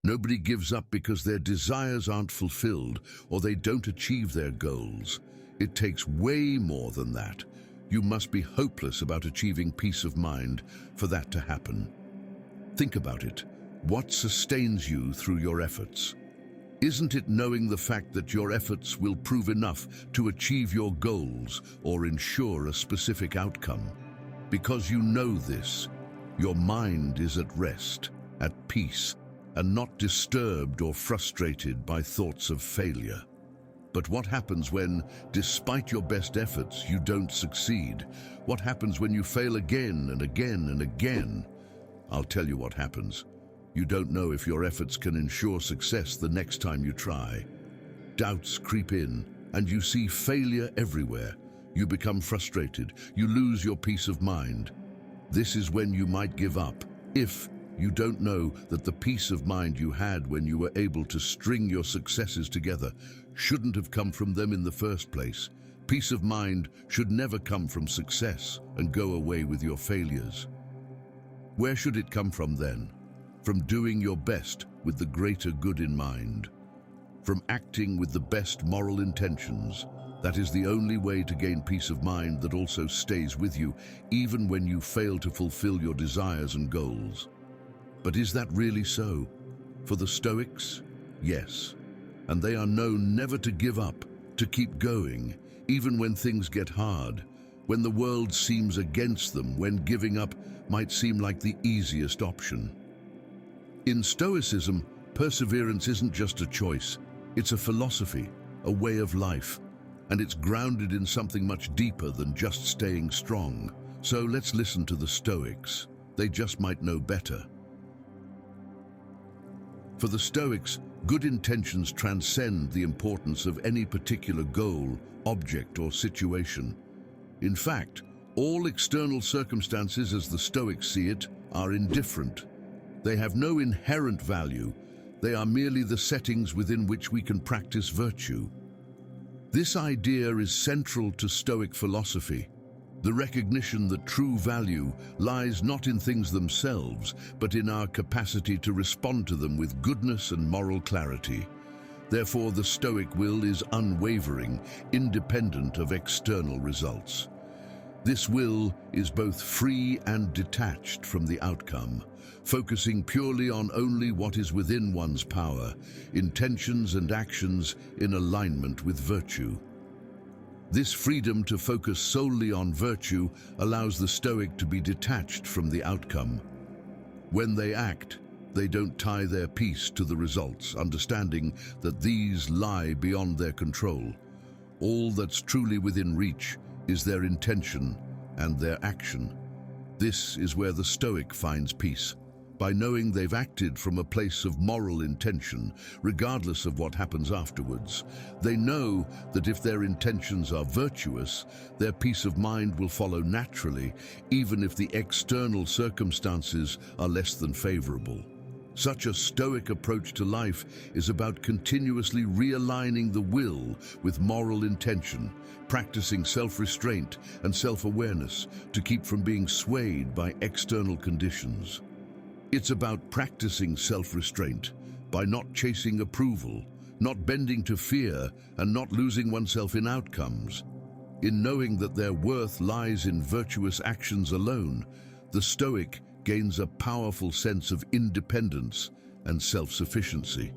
Nobody gives up because their desires aren't fulfilled or they don't achieve their goals. It takes way more than that. You must be hopeless about achieving peace of mind for that to happen. Think about it. What sustains you through your efforts? Isn't it knowing the fact that your efforts will prove enough to achieve your goals or ensure a specific outcome? Because you know this, your mind is at rest, at peace, and not disturbed or frustrated by thoughts of failure. But what happens when, despite your best efforts, you don't succeed? What happens when you fail again and again and again? I'll tell you what happens. You don't know if your efforts can ensure success the next time you try. Doubts creep in, and you see failure everywhere. You become frustrated. You lose your peace of mind. This is when you might give up, if you don't know that the peace of mind you had when you were able to string your successes together shouldn't have come from them in the first place. Peace of mind should never come from success and go away with your failures. Where should it come from then? From doing your best with the greater good in mind. From acting with the best moral intentions. That is the only way to gain peace of mind that also stays with you, even when you fail to fulfill your desires and goals. But is that really so? For the Stoics, yes. And they are known never to give up, to keep going, even when things get hard, when the world seems against them, when giving up might seem like the easiest option. In Stoicism, perseverance isn't just a choice, it's a philosophy, a way of life, and it's grounded in something much deeper than just staying strong. So let's listen to the Stoics. They just might know better. For the Stoics, good intentions transcend the importance of any particular goal, object, or situation. In fact, all external circumstances, as the Stoics see it, are indifferent. They have no inherent value. They are merely the settings within which we can practice virtue. This idea is central to Stoic philosophy, the recognition that true value lies not in things themselves, but in our capacity to respond to them with goodness and moral clarity. Therefore, the Stoic will is unwavering, independent of external results. This will is both free and detached from the outcome, focusing purely on only what is within one's power, intentions and actions in alignment with virtue. This freedom to focus solely on virtue allows the Stoic to be detached from the outcome. When they act, they don't tie their peace to the results, understanding that these lie beyond their control. All that's truly within reach is their intention and their action. This is where the Stoic finds peace, by knowing they've acted from a place of moral intention, regardless of what happens afterwards. They know that if their intentions are virtuous, their peace of mind will follow naturally, even if the external circumstances are less than favorable. Such a Stoic approach to life is about continuously realigning the will with moral intention, practicing self-restraint and self-awareness to keep from being swayed by external conditions. It's about practicing self-restraint by not chasing approval, not bending to fear, and not losing oneself in outcomes. In knowing that their worth lies in virtuous actions alone, the Stoic gains a powerful sense of independence and self-sufficiency.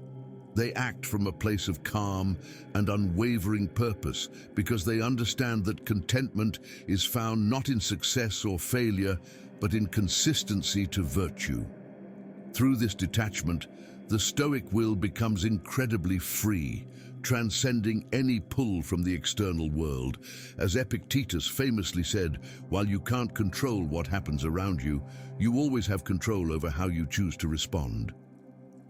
They act from a place of calm and unwavering purpose because they understand that contentment is found not in success or failure, but in consistency to virtue. Through this detachment, the Stoic will becomes incredibly free, transcending any pull from the external world. As Epictetus famously said, while you can't control what happens around you, you always have control over how you choose to respond.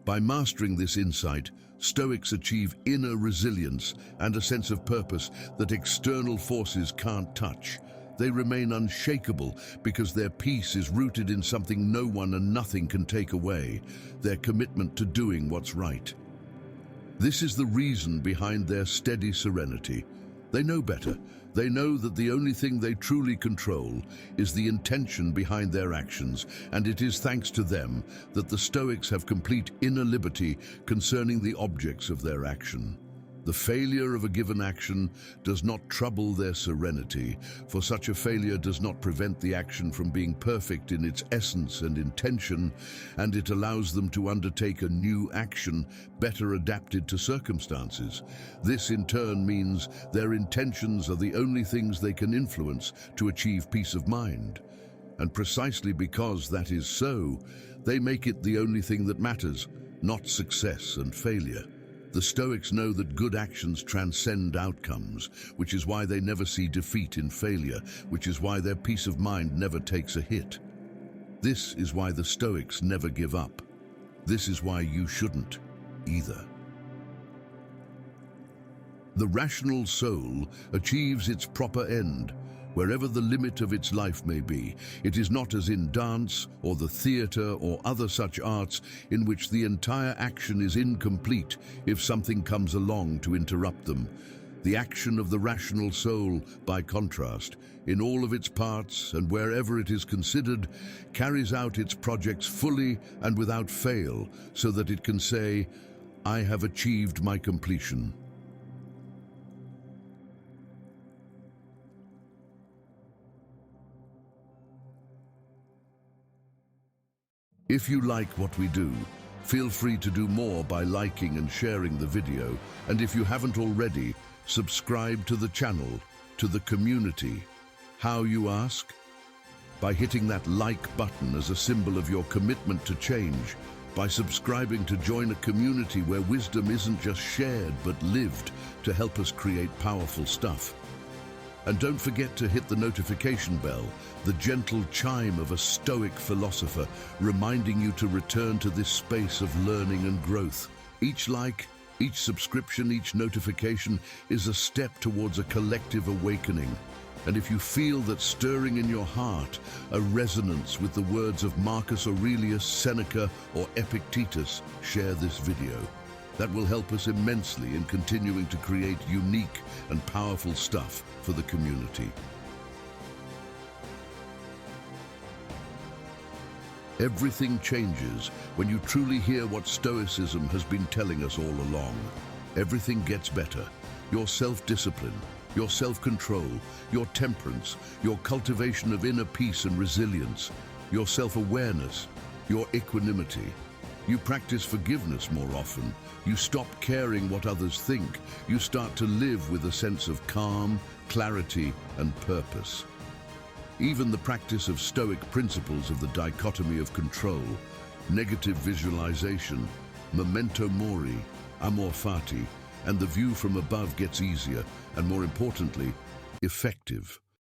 By mastering this insight, Stoics achieve inner resilience and a sense of purpose that external forces can't touch. They remain unshakable because their peace is rooted in something no one and nothing can take away, their commitment to doing what's right. This is the reason behind their steady serenity. They know better. They know that the only thing they truly control is the intention behind their actions, and it is thanks to them that the Stoics have complete inner liberty concerning the objects of their action. The failure of a given action does not trouble their serenity, for such a failure does not prevent the action from being perfect in its essence and intention, and it allows them to undertake a new action better adapted to circumstances. This in turn means their intentions are the only things they can influence to achieve peace of mind. And precisely because that is so, they make it the only thing that matters, not success and failure. The Stoics know that good actions transcend outcomes, which is why they never see defeat in failure, which is why their peace of mind never takes a hit. This is why the Stoics never give up. This is why you shouldn't either. The rational soul achieves its proper end, wherever the limit of its life may be. It is not as in dance or the theatre or other such arts in which the entire action is incomplete if something comes along to interrupt them. The action of the rational soul, by contrast, in all of its parts and wherever it is considered, carries out its projects fully and without fail, so that it can say, "I have achieved my completion." If you like what we do, feel free to do more by liking and sharing the video, and if you haven't already, subscribe to the channel, to the community. How, you ask? By hitting that like button as a symbol of your commitment to change, by subscribing to join a community where wisdom isn't just shared but lived to help us create powerful stuff. And don't forget to hit the notification bell, the gentle chime of a Stoic philosopher, reminding you to return to this space of learning and growth. Each like, each subscription, each notification is a step towards a collective awakening. And if you feel that stirring in your heart, a resonance with the words of Marcus Aurelius, Seneca, or Epictetus, share this video. That will help us immensely in continuing to create unique and powerful stuff for the community. Everything changes when you truly hear what Stoicism has been telling us all along. Everything gets better. Your self-discipline, your self-control, your temperance, your cultivation of inner peace and resilience, your self-awareness, your equanimity. You practice forgiveness more often. You stop caring what others think. You start to live with a sense of calm, clarity, and purpose. Even the practice of Stoic principles of the dichotomy of control, negative visualization, memento mori, amor fati, and the view from above gets easier and, more importantly, effective.